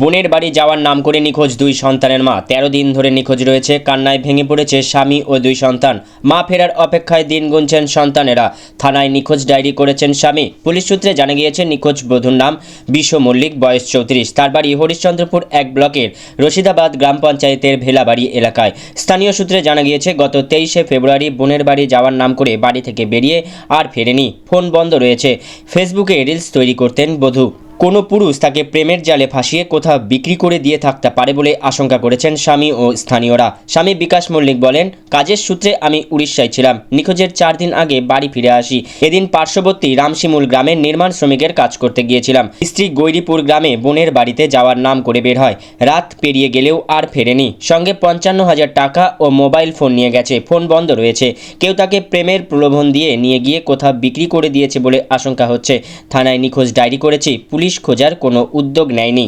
বোনের বাড়ি যাওয়ার নাম করে নিখোঁজ দুই সন্তানের মা। ১৩ দিন ধরে নিখোঁজ রয়েছে। কান্নায় ভেঙে পড়েছে স্বামী ও দুই সন্তান। মা ফেরার অপেক্ষায় দিন গুনছেন সন্তানেরা। থানায় নিখোঁজ ডায়েরি করেছেন স্বামী। পুলিশ সূত্রে জানা গিয়েছে নিখোঁজ বধূর নাম বিশ্ব মল্লিক, বয়স ৩৪। তার বাড়ি হরিশ্চন্দ্রপুর ১ ব্লকের রশিদাবাদ গ্রাম পঞ্চায়েতের ভেলাবাড়ি এলাকায়। স্থানীয় সূত্রে জানা গিয়েছে গত ২৩শে ফেব্রুয়ারি বোনের বাড়ি যাওয়ার নাম করে বাড়ি থেকে বেরিয়ে আর ফেরেনি। ফোন বন্ধ রয়েছে। ফেসবুকে রিলস তৈরি করতেন বধূ। কোনো পুরুষ তাকে প্রেমের জালে ফাঁসিয়ে কোথাও বিক্রি করে দিয়ে থাকতে পারে বলে আশঙ্কা করেছেন স্বামী ও স্থানীয়রা। স্বামী বিকাশ মল্লিক বলেন, কাজের সূত্রে আমি উড়িষ্যায় ছিলাম। নিখোঁজের ৪ দিন আগে বাড়ি ফিরে আসি। এদিন পার্শ্ববর্তী রামশিমুল গ্রামে নির্মাণ শ্রমিকের কাজ করতে গিয়েছিলাম। স্ত্রী গৈরিপুর গ্রামে বোনের বাড়িতে যাওয়ার নাম করে বের হয়। রাত পেরিয়ে গেলেও আর ফেরেনি। সঙ্গে ৫৫,০০০ টাকা ও মোবাইল ফোন নিয়ে গেছে। ফোন বন্ধ রয়েছে। কেউ তাকে প্রেমের প্রলোভন দিয়ে নিয়ে গিয়ে কোথাও বিক্রি করে দিয়েছে বলে আশঙ্কা হচ্ছে। থানায় নিখোঁজ ডায়েরি করেছি। পুলিশ খোঁজার কোনো উদ্যোগ নেয়নি।